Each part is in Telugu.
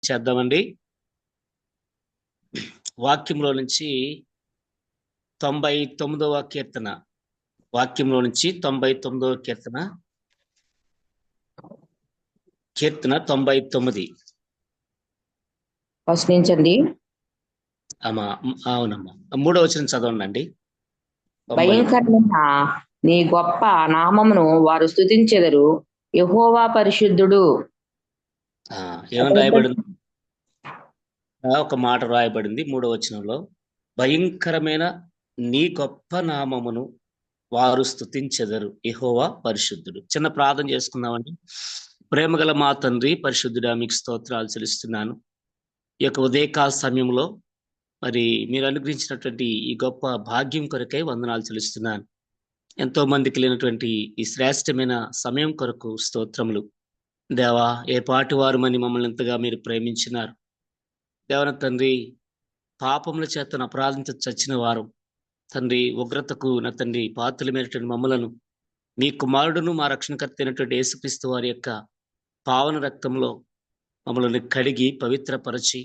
చేద్దామండి. వాక్యంలో నుంచి 99వ కీర్తన, వాక్యంలో నుంచి 99వ కీర్తన 99. ఫస్ట్ నుంచి అండి. అవునమ్మా, 3వ వచనం చదవండి. భయంకరమైన నీ గొప్ప నామమును వారు స్తుతించెదరు. యెహోవా పరిశుద్ధుడు. ఏమని రాయబడింది? ఒక మాట రాయబడింది 3వ వచనంలో, భయంకరమైన నీ గొప్ప నామమును వారు స్తుతించెదరు, యెహోవా పరిశుద్ధుడు. చిన్న ప్రార్థన చేసుకుందామండి. ప్రేమగల మా తండ్రి పరిశుద్ధుడా, మీకు స్తోత్రాలు చెల్లిస్తున్నాను. ఈ యొక్క ఉదయకాల సమయంలో మరి మీరు అనుగ్రహించినటువంటి ఈ గొప్ప భాగ్యం కొరకై వందనాలు చెల్లిస్తున్నాను. ఎంతో మందికి లేనటువంటి ఈ శ్రేష్టమైన సమయం కొరకు స్తోత్రములు. దేవా, ఏ పాటి వారమని మమ్మల్ని ఎంతగా మీరు ప్రేమించినారు. దేవన తండ్రి, పాపముల చేతను అపరాధించ చచ్చిన వారు తండ్రి, ఉగ్రతకు నా తండ్రి పాత్రలమైనటువంటి మమ్మలను మీ కుమారుడును మా రక్షణకర్త అయినటువంటి యేసుక్రీస్తు వారి యొక్క పావన రక్తంలో మమ్మల్ని కడిగి పవిత్రపరచి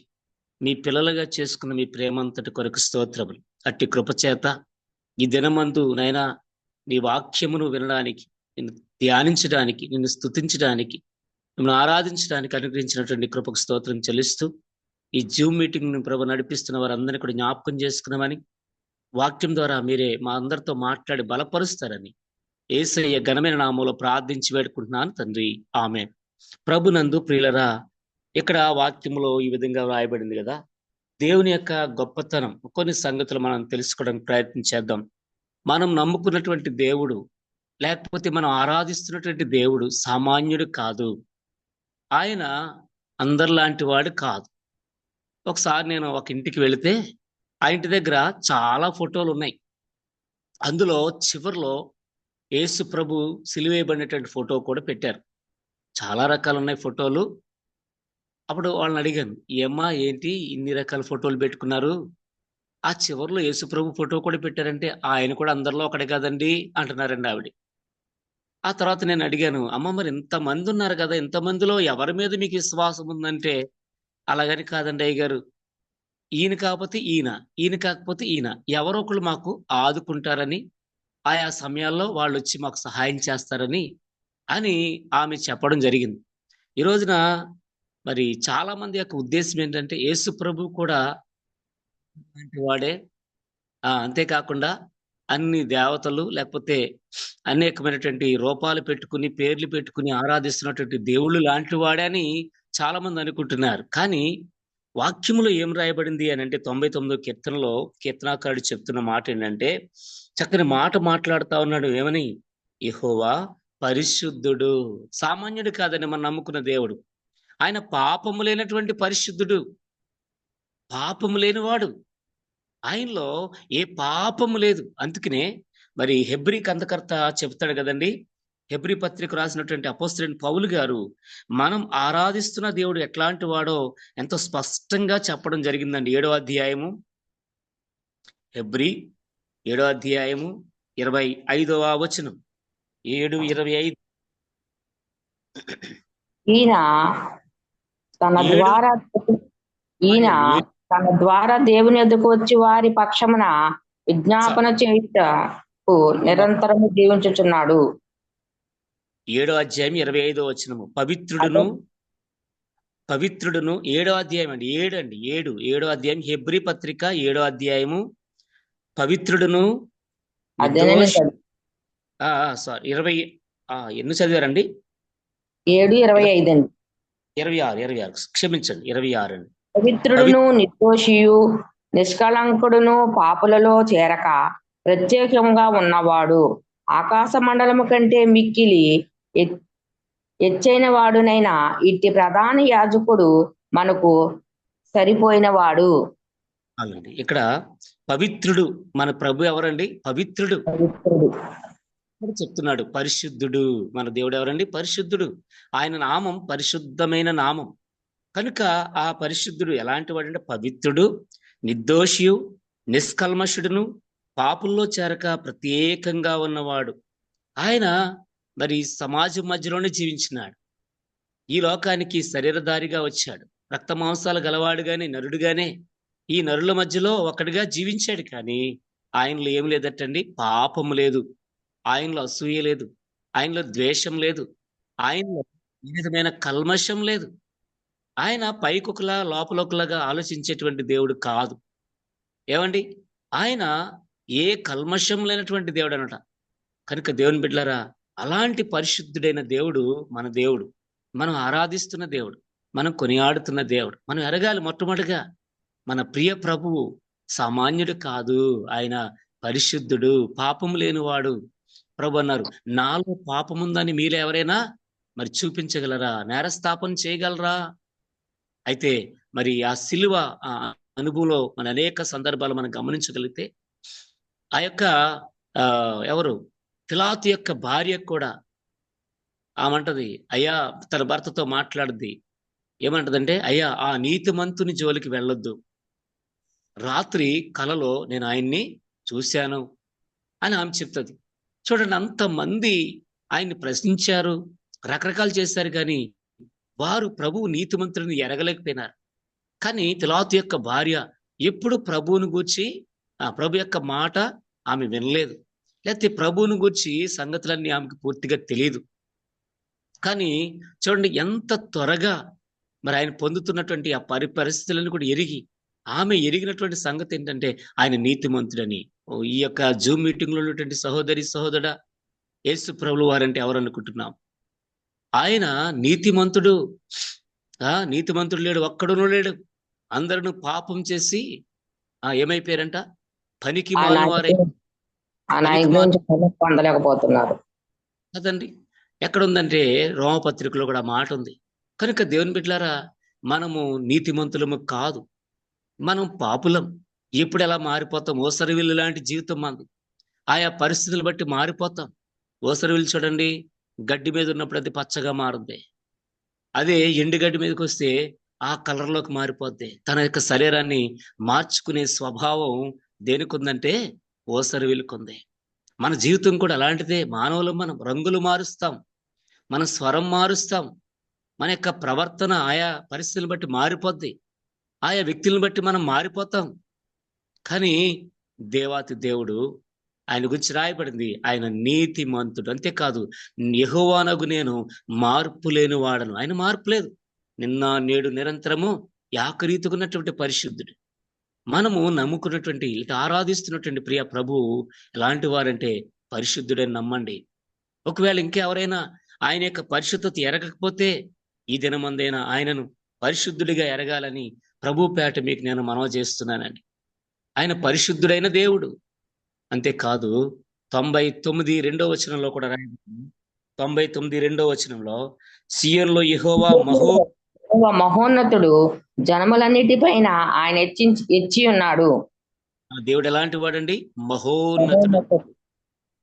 మీ పిల్లలుగా చేసుకున్న మీ ప్రేమంతటి కొరకు స్తోత్రములు. అట్టి కృపచేత ఈ దినమందు నైనా నీ వాక్యమును వినడానికి, నిన్ను ధ్యానించడానికి, నిన్ను స్తుతించడానికి, మిమ్మల్ని ఆరాధించడానికి అనుగ్రహించినటువంటి కృపకు స్తోత్రం చెల్లిస్తూ ఈ జూమ్ మీటింగ్ ప్రభు నడిపిస్తున్న వారందరినీ కూడా జ్ఞాపకం చేసుకున్నామని, వాక్యం ద్వారా మీరే మా అందరితో మాట్లాడి బలపరుస్తారని యేసయ్య ఘనమైన నామంలో ప్రార్థించి వేడుకుంటున్నాను తండ్రి, ఆమేన్. ప్రభునందు ప్రియులరా, ఇక్కడ వాక్యంలో ఈ విధంగా రాయబడింది కదా, దేవుని యొక్క గొప్పతనం కొన్ని సంగతులు మనం తెలుసుకోవడానికి ప్రయత్నం చేద్దాం. మనం నమ్ముకున్నటువంటి దేవుడు, లేకపోతే మనం ఆరాధిస్తున్నటువంటి దేవుడు సామాన్యుడు కాదు. ఆయన అందరిలాంటి వాడు కాదు. ఒకసారి నేను ఒక ఇంటికి వెళితే ఆ ఇంటి దగ్గర చాలా ఫోటోలు ఉన్నాయి. అందులో చివరిలో యేసు ప్రభు సిలువేయబడినటువంటి ఫోటో కూడా పెట్టారు. చాలా రకాలు ఉన్నాయి ఫోటోలు. అప్పుడు వాళ్ళని అడిగాను, ఏమ్మా ఏంటి ఇన్ని రకాల ఫోటోలు పెట్టుకున్నారు? ఆ చివరిలో యేసు ప్రభు ఫోటో కూడా పెట్టారంటే ఆయన కూడా అందరిలో ఒకడే కదండి అంటున్నారండి ఆవిడ. ఆ తర్వాత నేను అడిగాను, అమ్మ మరి ఇంతమంది ఉన్నారు కదా, ఇంతమందిలో ఎవరి మీద మీకు విశ్వాసం ఉందంటే, అలాగని కాదండి అయ్యగారు, ఈయన కాకపోతే ఈయన, ఈయన కాకపోతే ఈయన, ఎవరో ఒకళ్ళు మాకు ఆదుకుంటారని, ఆయా సమయాల్లో వాళ్ళు వచ్చి మాకు సహాయం చేస్తారని అని ఆమె చెప్పడం జరిగింది. ఈ రోజున మరి చాలా మంది యొక్క ఉద్దేశం ఏంటంటే యేసు ప్రభు కూడా అలాంటి వాడే. అంతేకాకుండా అన్ని దేవతలు లేకపోతే అనేకమైనటువంటి రూపాలు పెట్టుకుని, పేర్లు పెట్టుకుని ఆరాధిస్తున్నటువంటి దేవుళ్ళు లాంటి వాడే అని చాలా మంది అనుకుంటున్నారు. కానీ వాక్యములో ఏం రాయబడింది అని అంటే 99వ కీర్తనలో కీర్తనాకారుడు చెప్తున్న మాట ఏంటంటే, చక్కని మాట మాట్లాడుతా ఉన్నాడు. ఏమని? యెహోవా పరిశుద్ధుడు. సామాన్యుడు కాదని మనం నమ్ముకున్న దేవుడు. ఆయన పాపము లేనటువంటి పరిశుద్ధుడు, పాపము లేనివాడు. ఆయనలో ఏ పాపము లేదు. అందుకనే మరి హెబ్రీ కందకర్త చెప్తాడు కదండి, హెబ్రీ పత్రిక రాసినటువంటి అపోస్తలుడైన పౌలు గారు మనం ఆరాధిస్తున్న దేవుడు ఎట్లాంటి వాడో ఎంతో స్పష్టంగా చెప్పడం జరిగిందండి. 7వ అధ్యాయము, హెబ్రీ 7వ అధ్యాయము 25వ వచనం. 7:25. ఈయన తన ద్వారా ఈయన తన ద్వారా దేవుని ఎదుకు వచ్చి వారి పక్షమున విజ్ఞాపన చేయుటకు నిరంతరము జీవించుచున్నాడు. 7వ అధ్యాయం 25వ వచనము. పవిత్రుడును 7వ అధ్యాయం అండి, 7వ అధ్యాయం హెబ్రీ పత్రిక 7వ అధ్యాయము. పవిత్రుడును సారీ 20 ఎన్ని చదివారండి? 7:25 అండి. 26 క్షమించండి, 26 అండి. పవిత్రుడును నిర్దోషియు నిష్కళంకుడును పాపులలో చేరక ప్రత్యేకంగా ఉన్నవాడు, ఆకాశ మండలము కంటే మిక్కిలి ఎచ్చైన వాడునైనా ఇట్టి ప్రధాన యాజకుడు మనకు సరిపోయినవాడు. ఇక్కడ పవిత్రుడు మన ప్రభు ఎవరండి? పవిత్రుడు చెప్తున్నాడు. పరిశుద్ధుడు మన దేవుడు ఎవరండి? పరిశుద్ధుడు. ఆయన నామం పరిశుద్ధమైన నామం కనుక ఆ పరిశుద్ధుడు ఎలాంటి వాడంటే పవిత్రుడు, నిర్దోషియు, నిష్కల్మషుడును, పాపుల్లో చేరక ప్రత్యేకంగా ఉన్నవాడు. ఆయన మరి సమాజం మధ్యలోనే జీవించినాడు. ఈ లోకానికి శరీరధారిగా వచ్చాడు, రక్త మాంసాలు గలవాడుగానే, నరుడుగానే ఈ నరుల మధ్యలో ఒకడిగా జీవించాడు. కానీ ఆయనలో ఏం లేదటండి, పాపము లేదు, ఆయనలో అసూయ లేదు, ఆయనలో ద్వేషం లేదు, ఆయనలో ఏ విధమైన కల్మషం లేదు. ఆయన పైకొకలా లోపలొకలాగా ఆలోచించేటువంటి దేవుడు కాదు. ఏవండి? ఆయన ఏ కల్మషం లేనటువంటి దేవుడు అనట. కనుక దేవుని బిడ్డలారా, అలాంటి పరిశుద్ధుడైన దేవుడు మన దేవుడు. మనం ఆరాధిస్తున్న దేవుడు. మనం కొనియాడుతున్న దేవుడు. మనం ఎరగాలి మొట్టమొదటిగా మన ప్రియ ప్రభువు సామాన్యుడు కాదు. ఆయన పరిశుద్ధుడు, పాపము లేనివాడు. ప్రభు అన్నారు, నాలో పాపముందని మీరు ఎవరైనా మరి చూపించగలరా? నేరస్థాపన చేయగలరా? అయితే మరి ఆ సిలువ ఆ అనుభవంలో మన అనేక సందర్భాలు మనం గమనించగలిగితే ఆ యొక్క ఎవరు పిలాతు యొక్క భార్య కూడా ఆమంటది, అయ్యా, తన భర్తతో మాట్లాడుద్ది. ఏమంటదంటే, అయ్యా, ఆ నీతిమంతుని జోలికి వెళ్ళొద్దు. రాత్రి కలలో నేను ఆయన్ని చూశాను అని ఆమె చెప్తుంది. చూడండి, అంతమంది ఆయన్ని ప్రశ్నించారు, రకరకాలు చేశారు, కానీ వారు ప్రభువు నీతిమంతుడిని ఎరగలేకపోయినారు. కానీ పిలాతు యొక్క భార్య ఎప్పుడు ప్రభువును గూర్చి ప్రభు యొక్క మాట ఆమె వినలేదు. లేకపోతే ప్రభువును గూర్చి సంగతులన్నీ ఆమెకు పూర్తిగా తెలియదు. కానీ చూడండి, ఎంత త్వరగా మరి ఆయన పొందుతున్నటువంటి ఆ పరిస్థితులను కూడా ఆమె ఎరిగినటువంటి సంగతి ఏంటంటే ఆయన నీతిమంతుడని. ఈ యొక్క జూమ్ మీటింగ్ లో ఉన్నటువంటి సహోదరి సహోదరుడా, యేసు ప్రభువు వారంటే ఎవరు అనుకుంటున్నాం? ఆయన నీతిమంతుడు. నీతిమంతుడు లేడు, ఒక్కడునూ లేడు. అందరూ పాపం చేసి ఏమైపోయారంట? పనికి మాలినవారై పొందలేకపోతున్నారు కదండి. ఎక్కడుందంటే రోమపత్రికలో కూడా మాట ఉంది. కనుక దేవుని బిడ్డలారా, మనము నీతిమంతులము కాదు, మనం పాపులం. ఎప్పుడు ఎలా మారిపోతాం? ఓసరవిల్లు లాంటి జీవితం మంది. ఆయా పరిస్థితులు బట్టి మారిపోతాం. ఓసరవిల్లు చూడండి, గడ్డి మీద ఉన్నప్పుడు అది పచ్చగా మారుద్ది. అదే ఎండుగడ్డి మీదకి వస్తే ఆ కలర్లోకి మారిపోద్ది. తన యొక్క శరీరాన్ని మార్చుకునే స్వభావం దేనికి ఉందంటే ఓసరవిల్లుకుంది. మన జీవితం కూడా అలాంటిదే. మానవులు మనం రంగులు మారుస్తాం, మన స్వరం మారుస్తాం, మన యొక్క ప్రవర్తన ఆయా పరిస్థితులను బట్టి మారిపోద్ది, ఆయా వ్యక్తులను బట్టి మనం మారిపోతాం. కానీ దేవాతి దేవుడు, ఆయన గురించి రాయబడింది, ఆయన నీతిమంతుడు. అంతేకాదు, యెహోవానగు నేను మార్పు లేని వాడను. ఆయన మార్పు లేదు. నిన్న నేడు నిరంతరము ఏకరీతిగున్నటువంటి పరిశుద్ధుడు. మనము నమ్ముకున్నటువంటి ఇటు ఆరాధిస్తున్నటువంటి ప్రియ ప్రభువు ఎలాంటి వారంటే పరిశుద్ధుడని నమ్మండి. ఒకవేళ ఇంకెవరైనా ఆయన యొక్క పరిశుద్ధత ఎరగకపోతే ఈ దినమందైనా ఆయనను పరిశుద్ధుడిగా ఎరగాలని ప్రభు పేట మీకు నేను మనవి చేస్తున్నానండి. ఆయన పరిశుద్ధుడైన దేవుడు. అంతేకాదు 99 వచనంలో కూడా రాయబడింది. 99 వచనంలో, సియోనులో యెహోవా మహోన్నతుడు, జనములన్నిటిపైన ఆయన ఎచ్చి ఉన్నాడు. దేవుడు ఎలాంటి వాడండి? మహోన్నతుడు.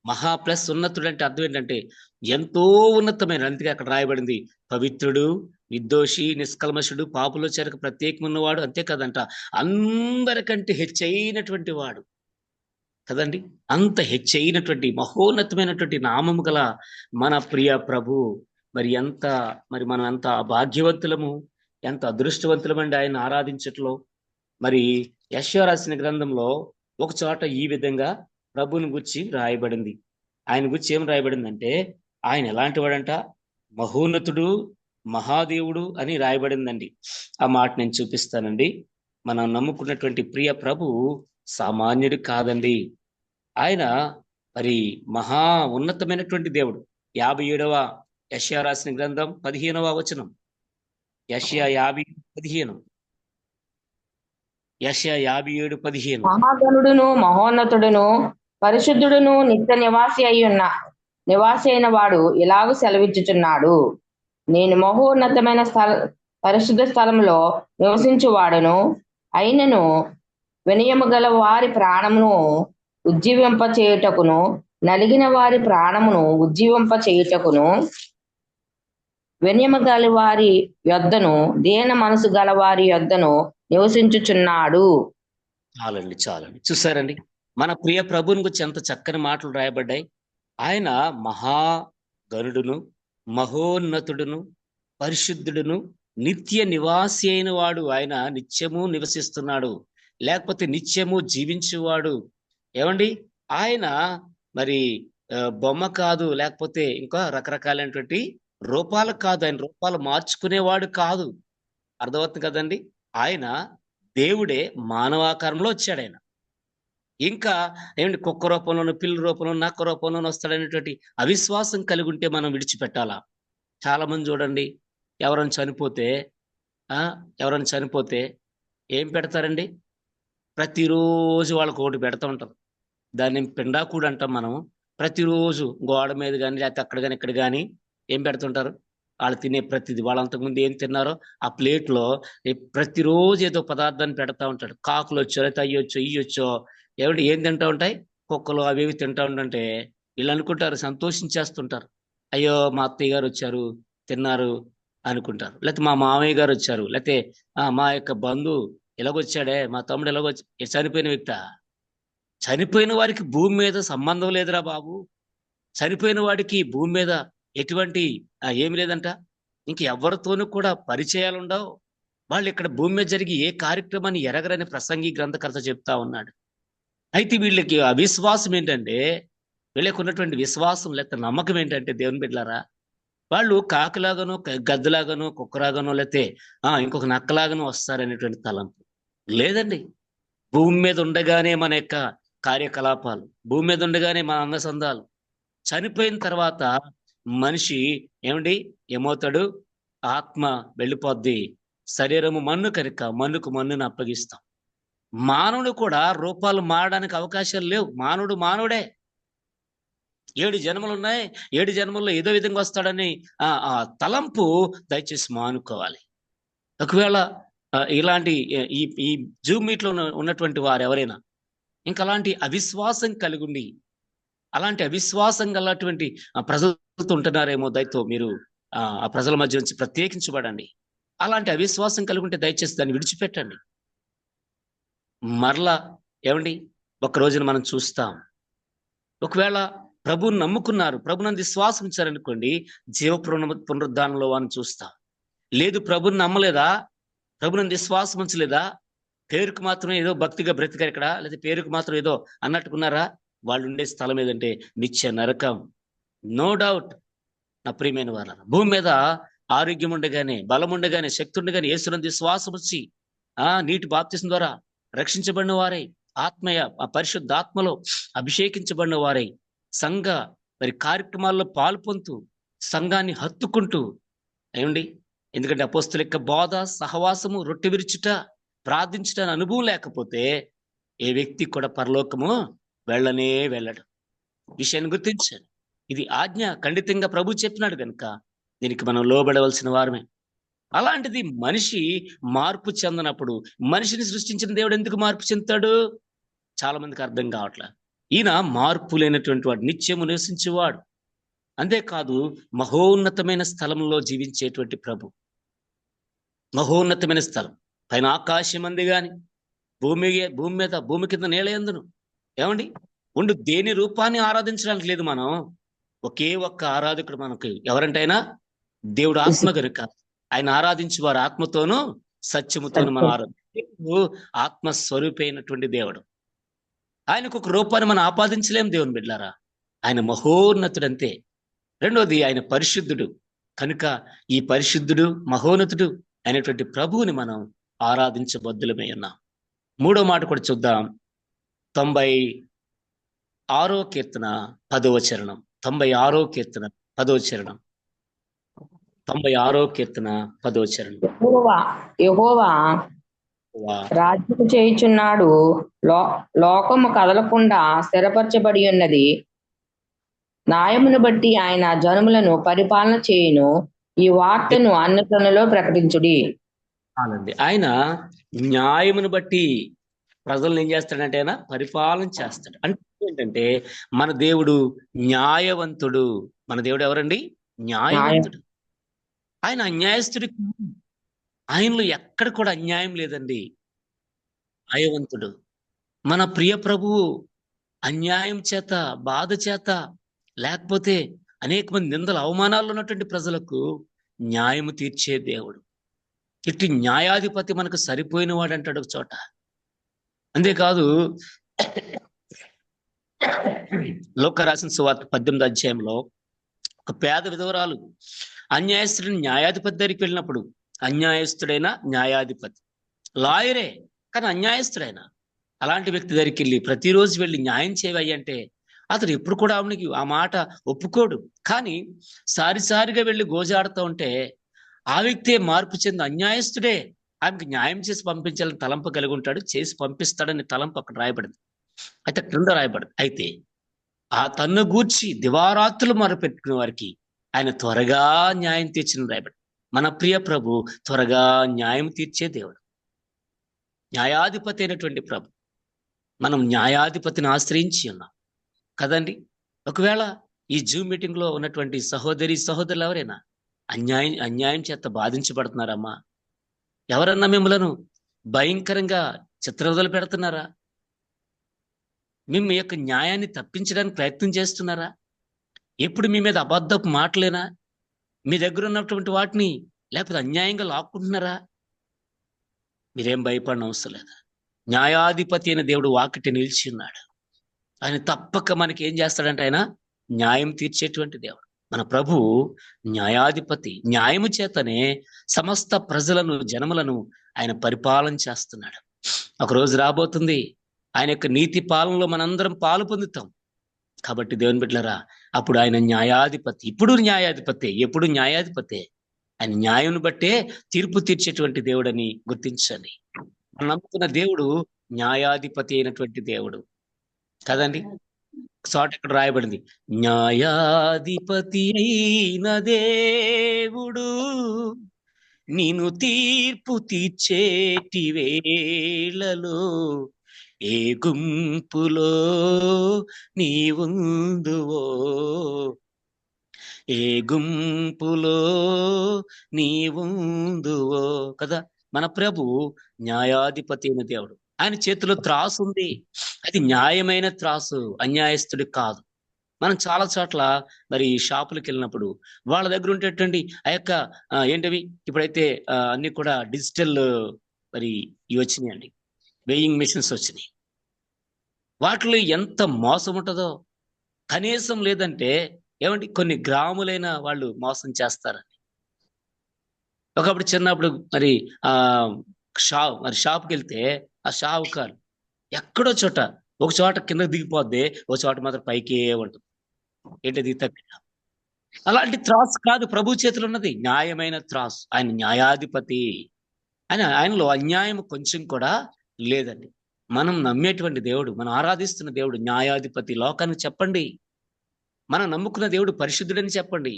మహా ప్లస్ ఉన్నతుడు అంటే అర్థం ఏంటంటే ఎంతో ఉన్నతమైన. అందుకే అక్కడ రాయబడింది, పవిత్రుడు, నిర్దోషి, నిష్కల్మషుడు, పాపుల చెరకు ప్రత్యేకం ఉన్నవాడు. అంతే కదంట, అందరికంటే హెచ్చైనటువంటి వాడు కదండి. అంత హెచ్చైనటువంటి మహోన్నతమైనటువంటి నామము గల మన ప్రియ ప్రభు. మరి మనం ఎంత భాగ్యవంతులము, ఎంత అదృష్టవంతులమండి ఆయన ఆరాధించట్లో. మరి యెషయా రాసిన గ్రంథంలో ఒక చోట ఈ విధంగా ప్రభుని గురించి రాయబడింది. ఆయన గురించి ఏం రాయబడిందంటే, ఆయన ఎలాంటి వాడంట? మహోన్నతుడు, మహాదేవుడు అని రాయబడిందండి. ఆ మాట నేను చూపిస్తానండి. మనం నమ్ముకున్నటువంటి ప్రియ ప్రభు సామాన్యుడు కాదండి. ఆయన మరి మహా ఉన్నతమైనటువంటి దేవుడు. 57వ యెషయా రాసిన గ్రంథం 15వ వచనం. యెషయా 50:15. యెషయా 57:15. మహాగణుడును, మహోన్నతుడును, పరిశుద్ధుడును, నిత్య నివాసి అయిన వాడు ఇలాగ సెలవిచ్చుచున్నాడు, నేను మహోన్నతమైన పరిశుద్ధ స్థలంలో నివసించువాడును అయినను వినయము గల వారి ప్రాణమును ఉజ్జీవింప చేయుటకును, నలిగిన వారి ప్రాణమును ఉజ్జీవింప చేయుటకును, వినయము గల వారి యొద్దను, దీన మనసు గల వారి యొద్దను నివసించుచున్నాడు. చాలండి. చూసారండి, మన ప్రియ ప్రభుని గురించి ఎంత చక్కని మాటలు రాయబడ్డాయి. ఆయన మహాగణుడును, మహోన్నతుడును, పరిశుద్ధుడును, నిత్య నివాసి అయిన వాడు, ఆయన నిత్యము నివసిస్తున్నాడు, లేకపోతే నిత్యము జీవించేవాడు. ఏమండి, ఆయన మరి బొమ్మ కాదు, లేకపోతే ఇంకా రకరకాలైనటువంటి రూపాలు కాదు, ఆయన రూపాలు మార్చుకునేవాడు కాదు. అర్థమవుతుంది కదండి. ఆయన దేవుడే మానవాకారంలో వచ్చాడు. ఆయన ఇంకా ఏమండి కుక్క రూపంలోనూ, పిల్లి రూపంలో, నక్క రూపంలోనూ వస్తాడనేటువంటి అవిశ్వాసం కలిగి ఉంటే మనం విడిచిపెట్టాలా. చాలా మంది చూడండి, ఎవరైనా చనిపోతే ఎవరైనా చనిపోతే ఏం పెడతారండి? ప్రతిరోజు వాళ్ళకి ఒకటి పెడతా ఉంటారు. దాన్ని పిండాకుడు అంటాం మనం. ప్రతిరోజు గోడ మీద కానీ, లేకపోతే అక్కడ కానీ ఇక్కడ కానీ ఏం పెడుతుంటారు? వాళ్ళు తినే ప్రతిది, వాళ్ళు అంతకుముందు ఏం తిన్నారో ఆ ప్లేట్లో ప్రతిరోజు ఏదో పదార్థాన్ని పెడతా ఉంటాడు. కాకులు వచ్చో, లేకపోతే అయ్యొచ్చో ఇయ్యొచ్చో ఏమిటి ఏం తింటా ఉంటాయి? కుక్కలు అవి ఇవి తింటా ఉంటే వీళ్ళు అనుకుంటారు, సంతోషించేస్తుంటారు. అయ్యో మా అత్తయ్య గారు వచ్చారు, తిన్నారు అనుకుంటారు. లేకపోతే మా మామయ్య గారు వచ్చారు, లేకపోతే మా యొక్క బంధువు ఎలాగొచ్చాడే, మా తమ్ముడు ఎలాగొచ్చి, చనిపోయిన వ్యక్తి. చనిపోయిన వారికి భూమి మీద సంబంధం లేదురా బాబు. చనిపోయిన వాడికి భూమి మీద ఎటువంటి ఏమి లేదంట. ఇంక ఎవరితోనూ కూడా పరిచయాలు ఉండవు. వాళ్ళు ఇక్కడ భూమి మీద జరిగి ఏ కార్యక్రమాన్ని ఎరగరని ప్రసంగి గ్రంథకర్త చెప్తా ఉన్నాడు. అయితే వీళ్ళకి అవిశ్వాసం ఏంటంటే, వీళ్ళకి ఉన్నటువంటి విశ్వాసం లేకపోతే నమ్మకం ఏంటంటే, దేవుని బిడ్డలారా, వాళ్ళు కాకులాగానో, గద్దలాగానో, కుక్కలాగానో, లేకపోతే ఇంకొక నక్కలాగానో వస్తారనేటువంటి తలంపు లేదండి. భూమి మీద ఉండగానే మన యొక్క కార్యకలాపాలు, భూమి మీద ఉండగానే మన అందసందాలు, చనిపోయిన తర్వాత మనిషి ఏమండి ఏమవుతాడు? ఆత్మ వెళ్ళిపోద్ది. శరీరము మన్ను కనుక మన్నుకు మన్నును అప్పగిస్తాం. మానవుడు కూడా రూపాలు మారడానికి అవకాశాలు లేవు. మానవుడు మానవుడే. 7 జన్మలు ఉన్నాయి. 7 జన్మల్లో ఏదో విధంగా వస్తాడని ఆ తలంపు దయచేసి మానుకోవాలి. ఒకవేళ ఇలాంటి ఈ ఈ జూమ్ మీట్ లో ఉన్నటువంటి వారు ఎవరైనా ఇంకా అలాంటి అవిశ్వాసం కలిగి ఉండి, అలాంటి అవిశ్వాసం గలటువంటి ప్రజలతో ఉంటున్నారేమో, దయతో మీరు ఆ ప్రజల మధ్య నుంచి ప్రత్యేకించబడండి. అలాంటి అవిశ్వాసం కలిగి ఉంటే దయచేసి దాన్ని విడిచిపెట్టండి. మరలా ఏమండి, ఒక రోజున మనం చూస్తాం, ఒకవేళ ప్రభువుని నమ్ముకున్నారు, ప్రభునందు విశ్వాసం ఇచ్చారనుకోండి, జీవ పునరుద్ధానంలో వారిని చూస్తాం. లేదు, ప్రభుని నమ్మలేదా, ప్రభునందు విశ్వాసం ఉంచలేదా, పేరుకు మాత్రం ఏదో భక్తిగా బ్రతికారు ఇక్కడ, లేదా పేరుకు మాత్రం ఏదో అన్నట్టుకున్నారా, వాళ్ళు ఉండే స్థలం ఏదంటే నిత్య నరకం. No doubt. నా ప్రియమైన వాళ్ళ, భూమి మీద ఆరోగ్యం ఉండగానే, బలం ఉండగానే, శక్తి ఉండగానే యేసునందు విశ్వాసం వచ్చి నీటి బాప్తిసం ద్వారా రక్షించబడిన వారై, ఆత్మయ పరిశుద్ధ ఆత్మలో అభిషేకించబడిన వారై, సంఘ మరి కార్యక్రమాల్లో పాల్పొందుతూ సంఘాన్ని హత్తుకుంటూ ఏమండి, ఎందుకంటే అపోస్తుల యొక్క బోధ, సహవాసము, రొట్టె విరుచుట, ప్రార్థించడానికి అనుభవం లేకపోతే ఏ వ్యక్తి కూడా పరలోకము వెళ్ళడు. విషయాన్ని గుర్తించాడు. ఇది ఆజ్ఞ, ఖండితంగా ప్రభు చెప్పినాడు కనుక దీనికి మనం లోబడవలసిన వారమే. అలాంటిది మనిషి మార్పు చెందనప్పుడు, మనిషిని సృష్టించిన దేవుడు ఎందుకు మార్పు చెందుతాడు? చాలా మందికి అర్థం కావట్లేదు. ఈయన మార్పు లేనటువంటి వాడు, నిత్యము నివసించేవాడు. అంతేకాదు, మహోన్నతమైన స్థలంలో జీవించేటువంటి ప్రభు. మహోన్నతమైన స్థలం, పైన ఆకాశం అంది గాని, భూమి కింద నేల యందును ఏమండి ఉండు దేని రూపాన్ని ఆరాధించడానికి లేదు. మనం ఒకే ఒక్క ఆరాధకుడు మనకు, ఎవరంటే ఆయన దేవుడు ఆత్మ గనుక ఆయన ఆరాధించేవారు ఆత్మతోనూ సత్యముతోను మనం ఆరాధించు. ఆత్మ స్వరూపైనటువంటి దేవుడు. ఆయనకు ఒక రూపాన్ని మనం ఆపాదించలేం దేవుని బిడ్డలారా. ఆయన మహోన్నతుడు అంతే. రెండోది, ఆయన పరిశుద్ధుడు కనుక ఈ పరిశుద్ధుడు మహోన్నతుడు అయినటువంటి ప్రభువుని మనం ఆరాధించబద్దులమై ఉన్నాం. మూడో మాట కూడా చూద్దాం. 96వ కీర్తన 10వ చరణం. 96వ కీర్తన 10వ చరణం. 96వ కీర్తన 10వ చరణం. యెహోవా రాజ్యము చేయుచున్నాడు, లోకము కదలకుండా స్థిరపరచబడి ఉన్నది. న్యాయమును బట్టి ఆయన జనములను పరిపాలన చేయును. ఈ వార్తను అన్యజనులలో ప్రకటించుడి. ఆయన న్యాయమును బట్టి ప్రజలను ఏం చేస్తాడంటే ఆయన పరిపాలన చేస్తాడు. అంటే ఏంటంటే మన దేవుడు న్యాయవంతుడు. మన దేవుడు ఎవరండి? న్యాయవంతుడు. ఆయన అన్యాయస్తుడికి, ఆయనలో ఎక్కడ కూడా అన్యాయం లేదండి. న్యాయవంతుడు. మన ప్రియ ప్రభువు అన్యాయం చేత, బాధ చేత, లేకపోతే అనేక మంది నిందలు అవమానాలు ఉన్నటువంటి ప్రజలకు న్యాయము తీర్చే దేవుడు. ఇట్టి న్యాయాధిపతి మనకు సరిపోయిన వాడు అంటాడు ఒక చోట. అంతేకాదు లోక రాసిన సువార్త 18వ అధ్యాయంలో ఒక పేద విధవరాలు అన్యాయస్తుడిని న్యాయాధిపతి దగ్గరికి వెళ్ళినప్పుడు, అన్యాయస్తుడైన న్యాయాధిపతి లాయరే కానీ అన్యాయస్తుడైన అలాంటి వ్యక్తి దగ్గరికి వెళ్ళి ప్రతిరోజు వెళ్ళి న్యాయం చేయవయ్య అంటే అతడు ఎప్పుడు కూడా ఆమెకి ఆ మాట ఒప్పుకోడు. కానీ సారిసారిగా వెళ్ళి గోజాడుతూ ఉంటే ఆ వ్యక్తే మార్పు చెంది అన్యాయస్తుడే ఆమెకి న్యాయం చేసి పంపించాలని తలంపు కలిగి ఉంటాడు, చేసి పంపిస్తాడని తలంపు అక్కడ రాయబడింది. అయితే క్రింద రాయబడింది, అయితే ఆ తన్ను గూర్చి దివారాత్రులు మొరపెట్టుకునే వారికి ఆయన త్వరగా న్యాయం తీర్చిన రాయబడి. మన ప్రియ ప్రభు త్వరగా న్యాయం తీర్చే దేవుడు, న్యాయాధిపతి అయినటువంటి ప్రభు. మనం న్యాయాధిపతిని ఆశ్రయించి ఉన్నాం కదండి. ఒకవేళ ఈ జూమ్ మీటింగ్ లో ఉన్నటువంటి సహోదరులు ఎవరైనా అన్యాయం చేత బాధించబడుతున్నారమ్మా? ఎవరన్నా మిమ్మలను భయంకరంగా చిత్రవదలు పెడుతున్నారా? మీ యొక్క న్యాయాన్ని తప్పించడానికి ప్రయత్నం చేస్తున్నారా? ఎప్పుడు మీ మీద అబద్ధపు మాటలేనా? మీ దగ్గర ఉన్నటువంటి వాటిని లేకపోతే అన్యాయంగా లాక్కుంటున్నారా? మీరేం భయపడిన అవసరం లేదు. న్యాయాధిపతి అయిన దేవుడు వాకిటి నిలిచి ఉన్నాడు. ఆయన తప్పక మనకి ఏం చేస్తాడంటే ఆయన న్యాయం తీర్చేటువంటి దేవుడు. మన ప్రభు న్యాయాధిపతి. న్యాయము చేతనే సమస్త ప్రజలను, జనములను ఆయన పరిపాలన చేస్తున్నాడు. ఒక రోజు రాబోతుంది ఆయన యొక్క నీతి పాలనలో మనందరం పాలు పొందుతాం. కాబట్టి దేవుని బిడ్డలారా, అప్పుడు ఆయన న్యాయాధిపతి. ఇప్పుడు న్యాయాధిపతే, ఎప్పుడు న్యాయాధిపతే. ఆయన న్యాయం బట్టే తీర్పు తీర్చేటువంటి దేవుడని గుర్తించండి. మనం నమ్ముకున్న దేవుడు న్యాయాధిపతి అయినటువంటి దేవుడు కదండి. చోట ఇక్కడ రాయబడింది, న్యాయాధిపతి అయిన దేవుడు నేను తీర్పు తీర్చేటి వేళలో ఏ గుంపులో నీవుందువో, ఏ గుంపులో నీవుందువో కదా. మన ప్రభు న్యాయాధిపతి అయిన దేవుడు. ఆయన చేతిలో త్రాసు ఉంది, అది న్యాయమైన త్రాసు, అన్యాయస్తుడి కాదు. మనం చాలా చోట్ల మరి షాపులకు వెళ్ళినప్పుడు వాళ్ళ దగ్గర ఉండేటువంటి ఆ యొక్క ఏంటవి ఇప్పుడైతే అన్ని కూడా డిజిటల్ మరి ఇవి వచ్చినాయండి, వెయింగ్ మెషిన్స్ వచ్చినాయి. వాటిలో ఎంత మోసం ఉంటుందో కనీసం లేదంటే ఏమండి కొన్ని గ్రాములైన వాళ్ళు మోసం చేస్తారని. ఒకప్పుడు చిన్నప్పుడు మరి షాప్కి వెళ్తే ఆ షావుకారు ఎక్కడో చోట ఒక చోట కింద దిగిపోద్ది, ఒక చోట మాత్రం పైకే ఉంటుంది. ఏంటి తగ్గ. అలాంటి త్రాస్ కాదు ప్రభు చేతులు ఉన్నది, న్యాయమైన త్రాస్. ఆయన న్యాయాధిపతి. ఆయనలో అన్యాయం కొంచెం కూడా లేదండి. మనం నమ్మేటువంటి దేవుడు, మనం ఆరాధిస్తున్న దేవుడు న్యాయాధిపతి. లోకానికి చెప్పండి, మనం నమ్ముకున్న దేవుడు పరిశుద్ధుడని చెప్పండి.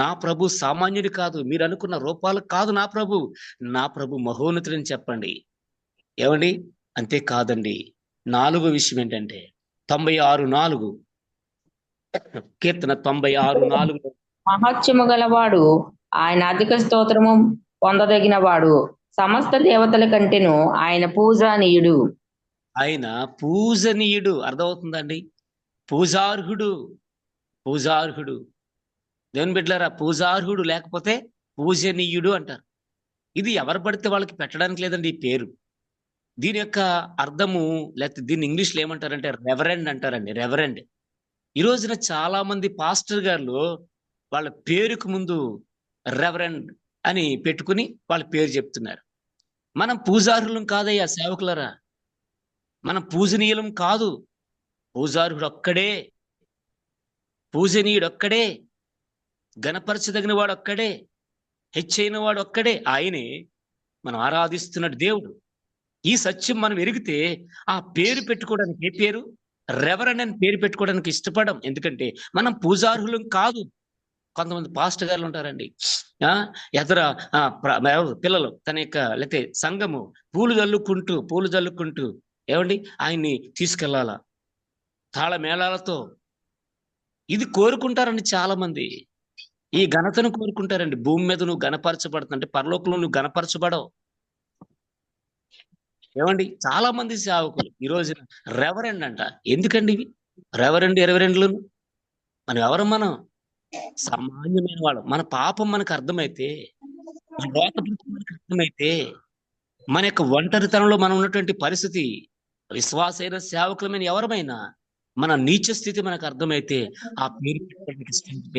నా ప్రభు సామాన్యుడు కాదు, మీరు అనుకున్న రూపాలు కాదు నా ప్రభు మహోన్నతుడని చెప్పండి. ఏమండి? అంతేకాదండి, 4వ విషయం ఏంటంటే 96:4 కీర్తన 96:4 మహత్యము గలవాడు, ఆయన అధిక స్తోత్రము పొందదగిన వాడు, సమస్త దేవతల కంటేను ఆయన పూజనీయుడు. ఆయన పూజనీయుడు. అర్థమవుతుందండి? పూజార్హుడు. దేవుని బిడ్డలారా, పూజార్హుడు లేకపోతే పూజనీయుడు అంటారు. ఇది ఎవరు పడితే వాళ్ళకి పెట్టడానికి లేదండి ఈ పేరు. దీని యొక్క అర్థము, లేకపోతే దీన్ని ఇంగ్లీష్లో ఏమంటారంటే రెవరెండ్ అంటారండి. రెవరెండ్. ఈ రోజున చాలా మంది పాస్టర్ గారు వాళ్ళ పేరుకు ముందు రెవరెండ్ అని పెట్టుకుని వాళ్ళ పేరు చెప్తున్నారు. మనం పూజార్హులం కాదయ్యా సేవకులరా, మనం పూజనీయులం కాదు. పూజార్హుడు ఒక్కడే, పూజనీయుడు ఒక్కడే, గణపరచదగిన వాడు ఒక్కడే, హెచ్చైన వాడు ఒక్కడే. ఆయనే మనం ఆరాధిస్తున్న దేవుడు. ఈ సత్యం మనం ఎరిగితే ఆ పేరు పెట్టుకోవడానికి, ఏ పేరు రెవరెండ్ అని పేరు పెట్టుకోవడానికి ఇష్టపడం. ఎందుకంటే మనం పూజార్హులం కాదు. కొంతమంది పాస్టర్ గారులు ఉంటారండి, ఎదర పిల్లలు తన యొక్క లేకపోతే సంఘము పూలు జల్లుకుంటూ ఏమండి ఆయన్ని తీసుకెళ్లాలా తాళ మేళాలతో. ఇది కోరుకుంటారండి చాలా మంది. ఈ ఘనతను కోరుకుంటారండి. భూమి మీద నువ్వు గణపరచబడుతుంటే పరలోకంలో నువ్వు గణపరచబడవు. ఏమండి? చాలా మంది సేవకులు ఈ రోజున రెవరెండ్ అంట. ఎందుకండి ఇవి రెవరెండ్లు? మనం ఎవరు? మనం సామాన్యమైన వాళ్ళం. మన పాపం మనకు అర్థమైతే మన లోకప్రీతి మనకు అర్థమైతే, మన యొక్క ఒంటరితనంలో మనం ఉన్నటువంటి పరిస్థితి, విశ్వాసైన సేవకులమైన ఎవరమైనా మన నీచ స్థితి మనకు అర్థమైతే ఆ పేరు పెట్టడానికి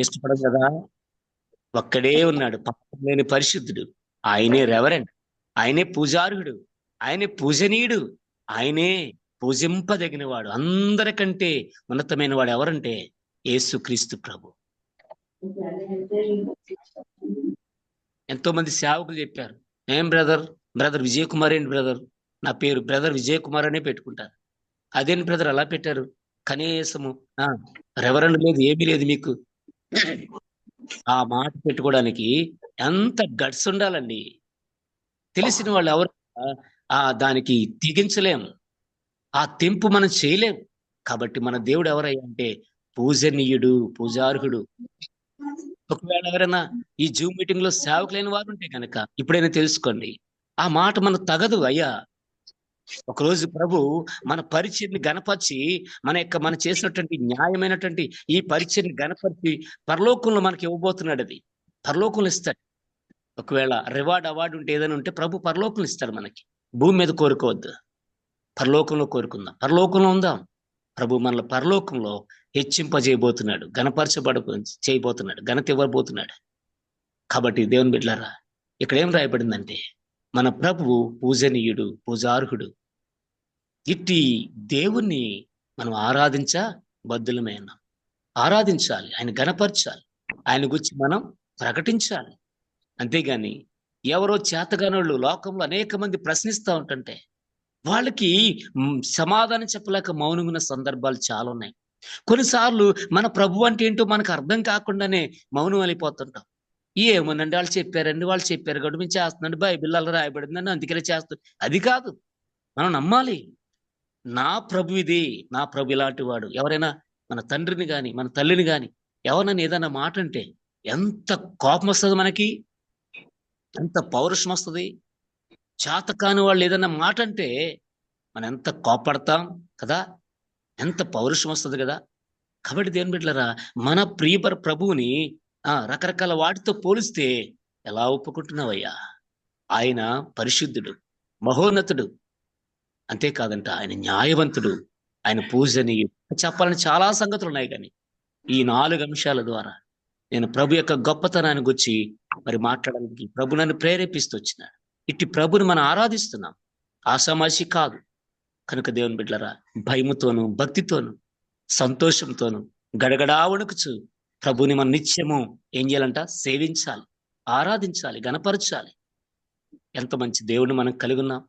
ఇష్టపడం కదా. ఒక్కడే ఉన్నాడు, పాపం లేని పరిశుద్ధుడు. ఆయనే రెవరెండ్, ఆయనే పూజార్హుడు, ఆయనే పూజనీయుడు, ఆయనే పూజింపదగిన వాడు. అందరికంటే ఉన్నతమైన వాడు ఎవరంటే యేసుక్రీస్తు ప్రభు. ఎంతో మంది సేవకులు చెప్పారు, ఏం బ్రదర్ విజయ్ కుమార్ ఏంటి బ్రదర్, నా పేరు బ్రదర్ విజయ్ కుమార్ అనే పెట్టుకుంటారు. అదేంటి బ్రదర్ అలా పెట్టారు, కనీసము రెవరెండ్ లేదు, ఏమీ లేదు మీకు. ఆ మాట పెట్టుకోవడానికి ఎంత గట్స్ ఉండాలండి. తెలిసిన వాళ్ళు ఎవరు దానికి తెగించలేము, ఆ తెంపు మనం చేయలేము. కాబట్టి మన దేవుడు ఎవరయ్యా అంటే పూజనీయుడు, పూజార్హుడు. ఒకవేళ ఎవరైనా ఈ జూమ్ మీటింగ్ లో సేవకులైన వారు ఉంటే కనుక ఇప్పుడైనా తెలుసుకోండి, ఆ మాట మనకు తగదు అయ్యా. ఒకరోజు ప్రభు మన పరిచయని గణపరిచి, మనం చేసినటువంటి న్యాయమైనటువంటి ఈ పరిచయని గణపరిచి పరలోకంలో మనకి ఇవ్వబోతున్నాడు. అది పరలోకంలో ఇస్తాడు. ఒకవేళ రివార్డ్ అవార్డు ఉంటే ఏదైనా ఉంటే ప్రభు పరలోకంలో ఇస్తాడు మనకి. భూమి మీద కోరుకోవద్దు, పరలోకంలో కోరుకుందాం, పరలోకంలో ఉందాం. ప్రభు మనలో పరలోకంలో హెచ్చింపజేయబోతున్నాడు, చేయబోతున్నాడు, ఘనత ఇవ్వబోతున్నాడు. కాబట్టి దేవుని బిడ్డలారా, ఇక్కడ ఏం రాయబడిందంటే మన ప్రభువు పూజనీయుడు, పూజార్హుడు. ఇట్టి దేవుణ్ణి మనం బద్దులమే ఉన్నాం. ఆరాధించాలి, ఆయన గణపరచాలి, ఆయన గురించి మనం ప్రకటించాలి. అంతేగాని ఎవరో చేతగానోళ్ళు లోకంలో అనేక మంది ప్రశ్నిస్తూ ఉంటుంటే వాళ్ళకి సమాధానం చెప్పలేక మౌనమున్న సందర్భాలు చాలా ఉన్నాయి. కొన్నిసార్లు మన ప్రభు అంటే ఏంటో మనకు అర్థం కాకుండానే మౌనం అయిపోతుంటాం. ఏమోనండి, వాళ్ళు చెప్పారు కాబట్టి మేము చేస్తున్నాండి, బైబిల్ అలా రాయబడిందని అందుకనే చేస్తాం. అది కాదు, మనం నమ్మాలి. నా ప్రభు ఇది, నా ప్రభు ఇలాంటి వాడు. ఎవరైనా మన తండ్రిని గాని మన తల్లిని గాని ఎవరైనా ఏదైనా మాట అంటే ఎంత కోపం వస్తుంది మనకి, ఎంత పౌరుషం వస్తుంది. చేతకాని వాళ్ళు ఏదైనా మాట అంటే మనం ఎంత కోపడతాం కదా, ఎంత పౌరుషం వస్తుంది కదా. కాబట్టి దేని బిడ్డలారా, మన ప్రియ ప్రభువుని రకరకాల వాటితో పోలిస్తే ఎలా ఒప్పుకుంటున్నావయ్యా? ఆయన పరిశుద్ధుడు, మహోన్నతుడు. అంతేకాదంట ఆయన న్యాయవంతుడు, ఆయన పూజనీయుడు. చెప్పాలని చాలా సంగతులు ఉన్నాయి, కానీ ఈ 4 అంశాల ద్వారా నేను ప్రభు యొక్క గొప్పతనాన్ని గురించి మరి మాట్లాడడానికి ప్రభు నన్ను ప్రేరేపిస్తూ వచ్చినాడు. ఇట్టి ప్రభుని మనం ఆరాధిస్తున్నాం, ఆషామాషి కాదు. కనుక దేవుని బిడ్డలారా, భయముతోను, భక్తితోను, సంతోషంతోను గడగడా వణుకుచు ప్రభుని మనం నిత్యము ఏం చేయాలంట? సేవించాలి, ఆరాధించాలి, గణపరచాలి. ఎంత మంచి దేవుడిని మనం కలిగి ఉన్నాం.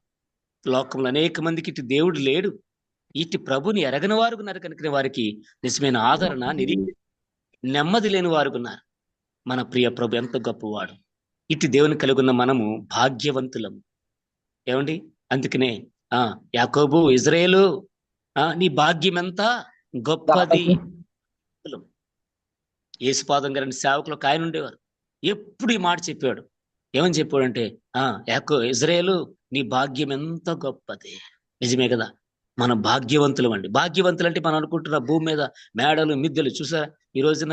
లోకంలో అనేక మందికి ఇటు దేవుడు లేడు. ఇటు ప్రభుని ఎరగని వారు ఉన్నారు. కనుక వారికి నిజమైన ఆదరణ, నెమ్మది లేని వారు ఉన్నారు. మన ప్రియ ప్రభు ఎంత గొప్పవాడు. ఇటు దేవుని కలిగి ఉన్న మనము భాగ్యవంతులము. ఏమండి? అందుకనే యాకోబు, ఇజ్రాయేలు, నీ భాగ్యం ఎంత గొప్పది. యేసుపాదం గారిని సేవకులు ఒక ఆయన ఉండేవారు, ఎప్పుడు ఈ మాట చెప్పాడు. ఏమని చెప్పాడంటే, ఇజ్రాయేలు నీ భాగ్యం ఎంత గొప్పది. నిజమే కదా, మనం భాగ్యవంతులం అండి. భాగ్యవంతులు అంటే మనం అనుకుంటున్న భూమి మీద మేడలు, మిద్దెలు చూసారా? ఈ రోజున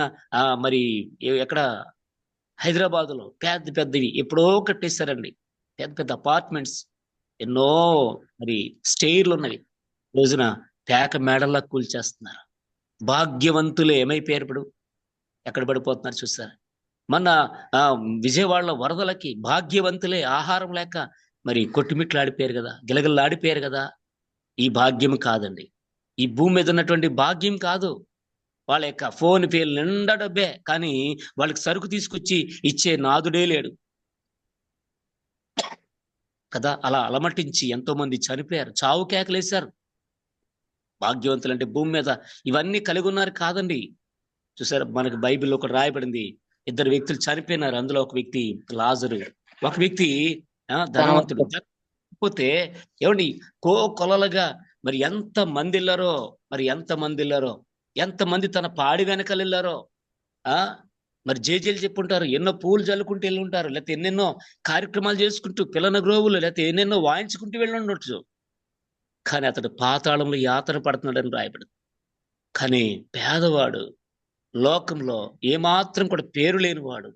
మరి ఎక్కడ హైదరాబాదులో పెద్ద పెద్దవి ఎప్పుడో కట్టేశారండి, పెద్ద పెద్ద అపార్ట్మెంట్స్, ఎన్నో మరి స్టేర్లు ఉన్నవి. రోజున పేక మేడల్లా కూల్చేస్తున్నారు. భాగ్యవంతులే ఏమైపోయారు ఇప్పుడు? ఎక్కడ పడిపోతున్నారు చూసారా? మొన్న విజయవాడలో వరదలకి భాగ్యవంతులే ఆహారం లేక మరి కొట్టుమిట్లాడిపోయారు కదా, గిలగిల్లాడిపోయారు కదా. ఈ భాగ్యం కాదండి, ఈ భూమి మీద ఉన్నటువంటి భాగ్యం కాదు. వాళ్ళ యొక్క ఫోన్ పేలు నిండా డబ్బే, కానీ వాళ్ళకి సరుకు తీసుకొచ్చి ఇచ్చే నాదుడే లేడు కదా. అలా అలమటించి ఎంతో మంది చనిపోయారు, చావు కేకలేశారు. భాగ్యవంతులు అంటే భూమి మీద ఇవన్నీ కలిగి ఉన్నారు కాదండి. చూసారు, మనకు బైబిల్లో ఒకటి రాయబడింది, 2 వ్యక్తులు చనిపోయినారు. అందులో ఒక వ్యక్తి లాజరు, ఒక వ్యక్తి ధనవంతుడు. పోతే ఏమండి, కొలలుగా మరి ఎంత మంది వెళ్ళారో, ఎంతమంది తన పాడి వెనకాల వెళ్ళారో. మరి జేజేలు చెప్పుంటారు, ఎన్నో పూలు జల్లుకుంటూ వెళ్ళి ఉంటారు, లేకపోతే ఎన్నెన్నో కార్యక్రమాలు చేసుకుంటూ పిల్లన గ్రోవులు, లేకపోతే ఎన్నెన్నో వాయించుకుంటూ వెళ్ళి ఉండొచ్చు. కానీ అతడు పాతాళంలో యాతన పడుతున్నాడని రాయబడింది. కానీ పేదవాడు, లోకంలో ఏమాత్రం కూడా పేరు లేనివాడు,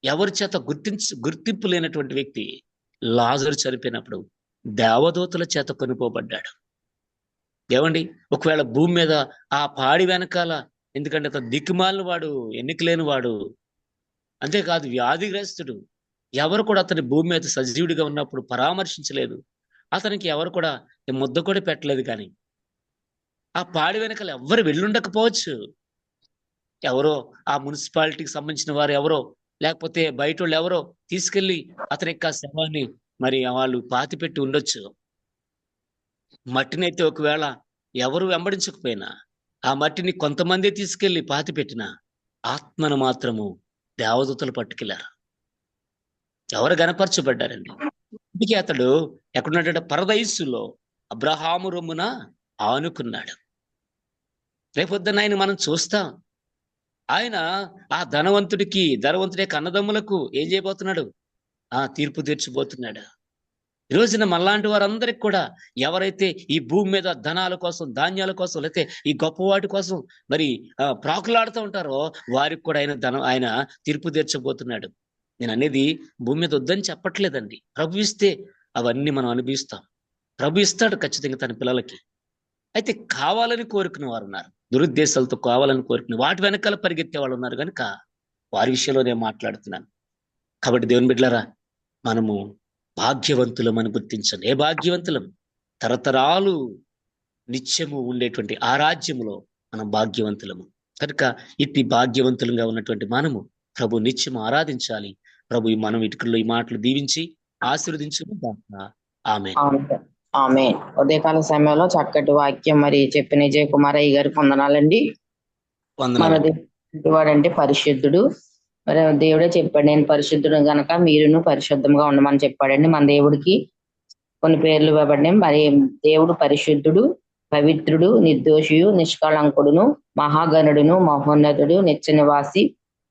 ఎవరి చేత గుర్తింపు లేనటువంటి వ్యక్తి లాజరు చనిపోయినప్పుడు దేవదూతల చేత కొనుక్కోబడ్డాడు. ఏమండి, ఒకవేళ భూమి మీద ఆ పాడి వెనకాల, ఎందుకంటే అతను దిక్కుమాలిన వాడు, ఎన్నిక లేని వాడు, అంతేకాదు వ్యాధిగ్రస్తుడు, ఎవరు కూడా అతని భూమి మీద సజీవుడిగా ఉన్నప్పుడు పరామర్శించలేదు. అతనికి ఎవరు కూడా ముద్ద కూడా పెట్టలేదు. కానీ ఆ పాడి వెనకాల ఎవ్వరు వెళ్ళుండకపోవచ్చు. ఎవరో ఆ మున్సిపాలిటీకి సంబంధించిన వారు ఎవరో, లేకపోతే బయట వాళ్ళు ఎవరో తీసుకెళ్లి అతని యొక్క శవాన్ని మరి వాళ్ళు పాతి పెట్టి ఉండొచ్చు. మట్టినైతే ఒకవేళ ఎవరు వెంబడించకపోయినా ఆ మట్టిని కొంతమంది తీసుకెళ్లి పాతి పెట్టిన ఆత్మను మాత్రము దేవదూతలు పట్టుకెళ్లారు. ఎవరు గనపరచబడ్డారండి. అందుకే అతడు ఎక్కడున్నాడంటే పరదైసులో అబ్రహాము రొమ్మున ఆనుకున్నాడు. రేపొద్దున ఆయన మనం చూస్తాం. ఆయన ఆ ధనవంతుడి యొక్క అన్నదమ్ములకు ఏం చేయబోతున్నాడు? తీర్పు తీర్చిపోతున్నాడు. ఈ రోజున మనలాంటి వారందరికి కూడా ఎవరైతే ఈ భూమి మీద ధనాల కోసం, ధాన్యాల కోసం, లేకపోతే ఈ గొప్పవాటి కోసం మరి ప్రాకులాడుతూ ఉంటారో వారికి కూడా ఆయన తీర్పు తీర్చబోతున్నాడు. నేను అనేది భూమి మీద వద్దని చెప్పట్లేదండి. ప్రభు ఇస్తే అవన్నీ మనం అనుభవిస్తాం. ప్రభు ఇస్తాడు ఖచ్చితంగా తన పిల్లలకి. అయితే కావాలని కోరుకునే వారు ఉన్నారు, దురుద్దేశాలతో కావాలని కోరుకునే వాటి వెనకాల పరిగెత్తే వాళ్ళు ఉన్నారు కనుక వారి విషయంలో నేను మాట్లాడుతున్నాను. కాబట్టి దేవుని బిడ్డలారా, మనము భాగ్యవంతులం అని గుర్తించండి. ఏ భాగ్యవంతులం? తరతరాలు నిత్యము ఉండేటువంటి ఆ రాజ్యములో మనం భాగ్యవంతులము కనుక ఇట్టి భాగ్యవంతులంగా ఉన్నటువంటి మనము ప్రభు నిత్యము ఆరాధించాలి. ప్రభు మనం ఇటుకల్లో ఈ మాటలు దీవించి ఆశీర్వదించును. ఆమె ఉదయకాల సమయంలో చక్కటి వాక్యం మరి చెప్పిన విజయ కుమారయ్య గారికి వందనాలండి. వాడంటే పరిశుద్ధుడు. మరి దేవుడే చెప్పాడు, నేను పరిశుద్ధుడు గనక మీరును పరిశుద్ధంగా ఉండమని చెప్పాడండి. మన దేవుడికి కొన్ని పేర్లు ఇవ్వబడినాయి. మరి దేవుడు పరిశుద్ధుడు, పవిత్రుడు, నిర్దోషియు, నిష్కళంకుడును, మహాగణుడును, మహోన్నతుడు, నిత్య నివాసి,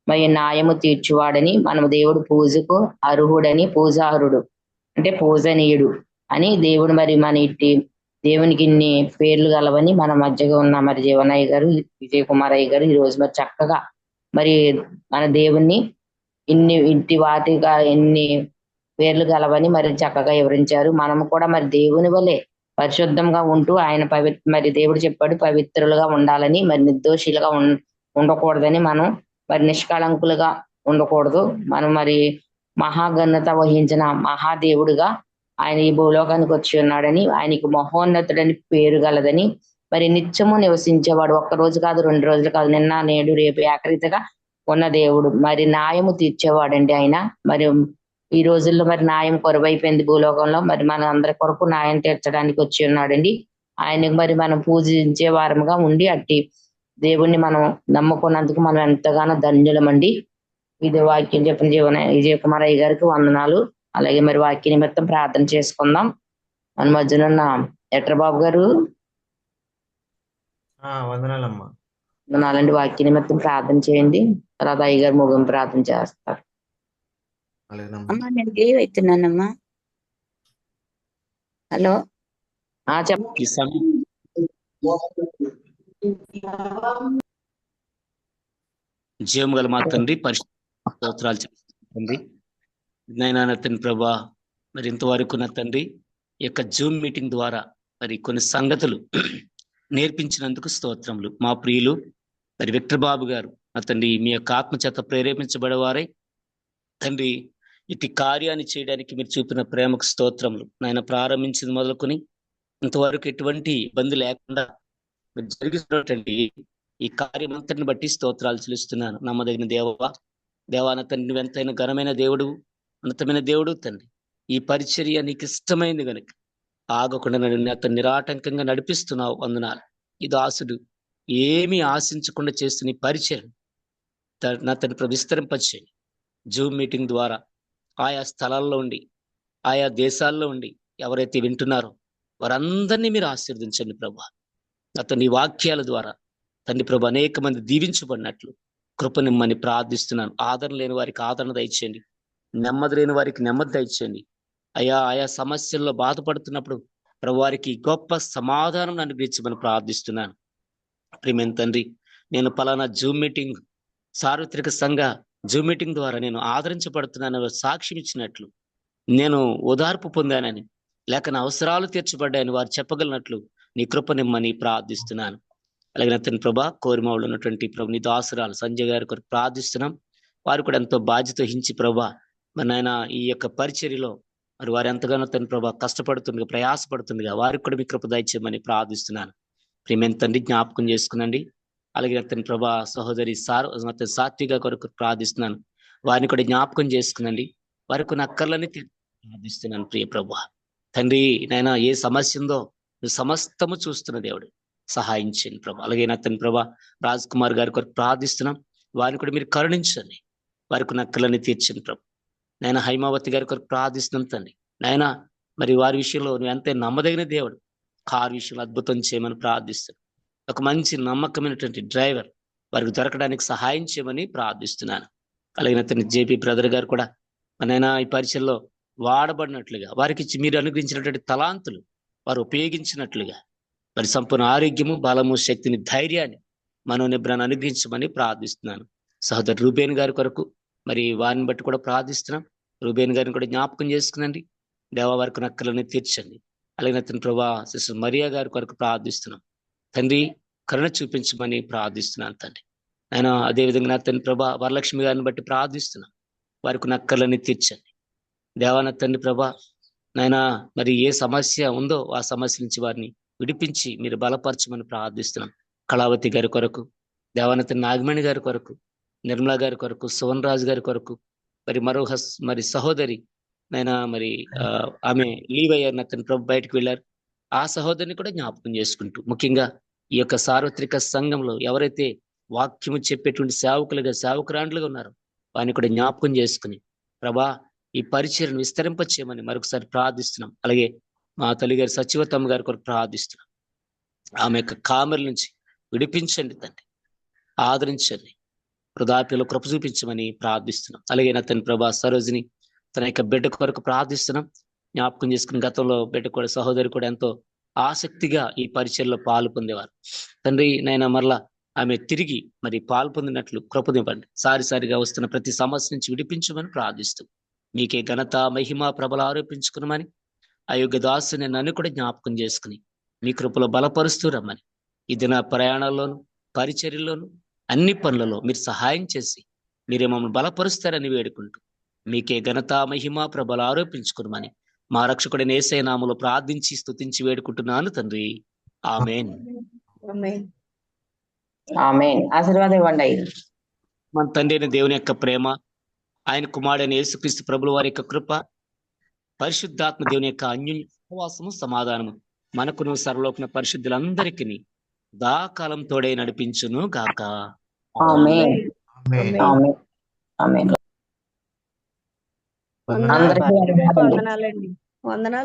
మరి న్యాయము తీర్చువాడని, మన దేవుడు పూజకు అర్హుడని, పూజార్హుడు అంటే పూజనీయుడు అని దేవుడు మరి మన ఇట్టి దేవునికి ఇన్ని పేర్లు గలవని మన మధ్యగా ఉన్న మరి జీవనయ్య గారు, విజయ కుమారయ్య గారు ఈ రోజు మరి చక్కగా మరి మన దేవుణ్ణి ఇంటి వాటిగా ఎన్ని పేర్లు గలవని మరి చక్కగా వివరించారు. మనము కూడా మరి దేవుని వలె పరిశుద్ధంగా ఉంటూ ఆయన మరి దేవుడు చెప్పాడు పవిత్రులుగా ఉండాలని, మరి నిర్దోషులుగా ఉండకూడదని, మనం మరి నిష్కళంకులుగా ఉండకూడదు. మనం మరి మహాఘనత వహించిన మహాదేవుడుగా ఆయన ఈ భూలోకానికి వచ్చి ఉన్నాడని, ఆయనకి మహోన్నతుడని పేరు గలదని, మరి నిత్యము నివసించేవాడు, ఒక్కరోజు కాదు, 2 రోజులు కాదు, నిన్న నేడు రేపు ఏకరీతిగా ఉన్న దేవుడు, మరి న్యాయము తీర్చేవాడండి ఆయన. మరి ఈ రోజుల్లో మరి న్యాయం కొరవైపోయింది భూలోకంలో. మరి మన అందరి కొరకు న్యాయం తీర్చడానికి వచ్చి ఉన్నాడండి. ఆయనకు మరి మనం పూజించే వారముగా ఉండి అట్టి దేవుణ్ణి మనం నమ్ముకున్నందుకు మనం ఎంతగానో ధన్యులమండి. ఇది వాక్యం చెప్పిన విజయ కుమారయ్య గారికి వందనాలు. అలాగే మరి వాక్య నిమిత్తం ప్రార్థన చేసుకుందాం. మన మధ్యన ఉన్న ఎట్రబాబు గారు వందనాలమ్మా. వందనాలండి. వాక్య నిమిత్తం ప్రార్థన చేయండి, తర్వాత అయ్య గారు ముగింపు ప్రార్థన చేస్తారు. అమ్మా నేను లీవ్ అవుతున్నానమ్మా. హలో చెప్పండి. జీవం గల మా తండ్రి, స్తోత్రాలు చెప్తుంది నైనా తండ్రి ప్రభా. మరి ఇంతవరకు నా తండ్రి ఈ యొక్క జూమ్ మీటింగ్ ద్వారా మరి కొన్ని సంగతులు నేర్పించినందుకు స్తోత్రములు. మా ప్రియులు మరి విక్టర్ బాబు గారు నా తండ్రి మీ యొక్క ఆత్మచేత ప్రేరేపించబడేవారే తండ్రి ఇటు కార్యాన్ని చేయడానికి మీరు చూపిన ప్రేమకు స్తోత్రములు. నాయన ప్రారంభించింది మొదలుకొని ఇంతవరకు ఎటువంటి ఇబ్బంది లేకుండా మీరు జరిగిస్తున్నటువంటి ఈ కార్యమంతటిని బట్టి స్తోత్రాలు చెల్లిస్తున్నాను. నమ్మదగిన దేవాన తండ్రి, నువ్వెంతైనా ఘనమైన దేవుడు, ఉన్నతమైన దేవుడు తండ్రి. ఈ పరిచర్య నీకు ఇష్టమైంది కనుక ఆగకుండా నన్ను అతను నిరాటంకంగా నడిపిస్తున్నావు. వందనాలు. ఈ దాసుడు ఏమీ ఆశించకుండా చేస్తున్న ఈ పరిచయం నా తండ్రి విస్తరింపచేయండి. జూమ్ మీటింగ్ ద్వారా ఆయా స్థలాల్లో ఉండి, ఆయా దేశాల్లో ఉండి ఎవరైతే వింటున్నారో వారందరినీ మీరు ఆశీర్వదించండి ప్రభా. అతని వాక్యాల ద్వారా తండ్రి ప్రభు అనేక మంది దీవించబడినట్లు కృపనిమ్మని ప్రార్థిస్తున్నాను. ఆదరణ లేని వారికి ఆదరణ దయచేయండి, నెమ్మది లేని వారికి నెమ్మది దయచేయండి. ఆయా సమస్యల్లో బాధపడుతున్నప్పుడు ప్రభు వారికి గొప్ప సమాధానం అనుగ్రహించమని ప్రార్థిస్తున్నాను. ప్రియమైన తండ్రి, నేను పలానా జూమ్ మీటింగ్ సార్వత్రిక సంఘ జూమ్ మీటింగ్ ద్వారా నేను ఆదరించబడుతున్నానని సాక్ష్యం ఇచ్చినట్లు, నేను ఓదార్పు పొందానని, లేక నా అవసరాలు తీర్చబడ్డాయని వారు చెప్పగలిగినట్లు నీ కృప నిమ్మని ప్రార్థిస్తున్నాను. అలాగే అతని ప్రభా కోరిమావులు ఉన్నటువంటి ప్రభు నీ దాసురాలు సంజయ్ గారి కొరకు ప్రార్థిస్తున్నాం. వారు కూడా ఎంతో బాధ్యత వహించి ప్రభా మరి నాయన ఈ యొక్క పరిచర్యలో మరి వారు ఎంతగానో తన ప్రభా కష్టపడుతుండగా ప్రయాసపడుతుండగా వారికి కూడా మీ కృప దయచేయమని ప్రార్థిస్తున్నాను. ప్రియమైన తండ్రి జ్ఞాపకం చేసుకునండి. అలాగే అతని ప్రభా సహోదరి అతని సాత్విక కొరకు ప్రార్థిస్తున్నాను. వారిని కూడా జ్ఞాపకం చేసుకునండి. వారికి అక్కర్లని ప్రార్థిస్తున్నాను. ప్రియ ప్రభా తండ్రి నాయన ఏ సమస్య ఉందో నువ్వు సమస్తము చూస్తున్న దేవుడు, సహాయం చేయండి ప్రభా. అలాగే అతని ప్రభా రాజ్ కుమార్ గారి కొరకు ప్రార్థిస్తున్నాం. వారిని కూడా మీరు కరుణించండి, వారికి నక్కలని తీర్చండి ప్రభు. నాయన హైమావతి గారి కొరకు ప్రార్థిస్తున్నాం తండ్రి. నాయన మరి వారి విషయంలో నువ్వు ఎంతే నమ్మదగిన దేవుడు, కారు విషయంలో అద్భుతం చేయమని ప్రార్థిస్తున్నాను. ఒక మంచి నమ్మకమైనటువంటి డ్రైవర్ వారికి దొరకడానికి సహాయం చేయమని ప్రార్థిస్తున్నాను. అలాగే అతని జేపీ బ్రదర్ గారు కూడా నైనా ఈ పరిచయంలో వాడబడినట్లుగా వారికి మీరు అనుగ్రహించినటువంటి తలాంతులు వారు ఉపయోగించినట్లుగా మరి సంపూర్ణ ఆరోగ్యము, బలము, శక్తిని, ధైర్యాన్ని, మనోనిబ్రాన్ని అనుగ్రహించమని ప్రార్థిస్తున్నాను. సహోదరు రూబేన్ గారి కొరకు మరి వారిని బట్టి కూడా ప్రార్థిస్తున్నాం. రూబేన్ గారిని కూడా జ్ఞాపకం చేసుకునండి. దేవా వారికి నక్కలని తీర్చండి. అలాగే అతని ప్రభా సిస్టర్ మరియా గారి కొరకు ప్రార్థిస్తున్నాం. తండ్రి కరుణ చూపించమని ప్రార్థిస్తున్నాను తండ్రి. ఆయన అదేవిధంగా అతని ప్రభా వరలక్ష్మి గారిని బట్టి ప్రార్థిస్తున్నాం. వారికి నక్కలని తీర్చండి. దేవాన తండ్రి ప్రభా నాయన మరి ఏ సమస్య ఉందో ఆ సమస్య నుంచి వారిని విడిపించి మీరు బలపరచమని ప్రార్థిస్తున్నాం. కళావతి గారి కొరకు, దేవానత నాగమణి గారి కొరకు, నిర్మలా గారి కొరకు, సువన్ రాజు గారి కొరకు, మరి సహోదరి నైనా మరి ఆమె లీవ్ అయ్యారు, అతని ప్రభు బయటకు వెళ్ళారు. ఆ సహోదరిని కూడా జ్ఞాపకం చేసుకుంటూ ముఖ్యంగా ఈ యొక్క సార్వత్రిక సంఘంలో ఎవరైతే వాక్యము చెప్పేటువంటి సేవకురాండ్లుగా ఉన్నారో వారిని కూడా జ్ఞాపకం చేసుకుని ప్రభా ఈ పరిచయను విస్తరింపచేయమని మరొకసారి ప్రార్థిస్తున్నాం. అలాగే మా తల్లిగారి సచివతమ్మ గారి కొరకు ప్రార్థిస్తున్నాం. ఆమె యొక్క కామెర నుంచి విడిపించండి తండ్రి, ఆదరించండి, వృద్ధాప్యలో కృప చూపించమని ప్రార్థిస్తున్నాం. అలాగే అతని ప్రభా సరోజిని తన యొక్క బిడ్డ కొరకు ప్రార్థిస్తున్నాం. జ్ఞాపకం చేసుకుని గతంలో బిడ్డ కూడా సహోదరి కూడా ఎంతో ఆసక్తిగా ఈ పరిచయలో పాలు పొందేవారు. తండ్రి నైనా మరలా ఆమె తిరిగి మరి పాలు పొందినట్లు కృపనివ్వండి. సారిసారిగా వస్తున్న ప్రతి సమస్య నుంచి విడిపించమని ప్రార్థిస్తూ మీకే ఘనత, మహిమ, ప్రభలు ఆరోపించుకున్నామని ఆ యొక్క దాసుని నన్ను కూడా జ్ఞాపకం చేసుకుని మీ కృపలో బలపరుస్తూ రమ్మని ఈ దిన ప్రయాణాల్లోను పరిచర్యల్లోను అన్ని పనులలో మీరు సహాయం చేసి మీరే మమ్మల్ని బలపరుస్తారని వేడుకుంటూ మీకే ఘనత, మహిమ, ప్రభలు ఆరోపించుకున్నామని మా రక్షకుడైన యేసయ్య నామములో ప్రార్థించి స్తుతించి వేడుకుంటున్నాను తండ్రి. ఆమేన్. ఆమేన్. ఆశీర్వాదం ఇవ్వండి. మన తండ్రి అయిన దేవుని యొక్క ప్రేమ, ఆయన కుమారుడైన యేసుక్రీస్తు ప్రభుల వారి యొక్క కృప, పరిశుద్ధాత్మ దేవుని యొక్క అన్యోన్య సహవాసము, సమాధానము మనకును సర్వలోకన పరిశుద్ధులందరికీ దాకాలం తోడై నడిపించును గాక. ఆమేన్. ఆమేన్. ఆమేన్. అందరికీ వందనాలండి. వందనాలు.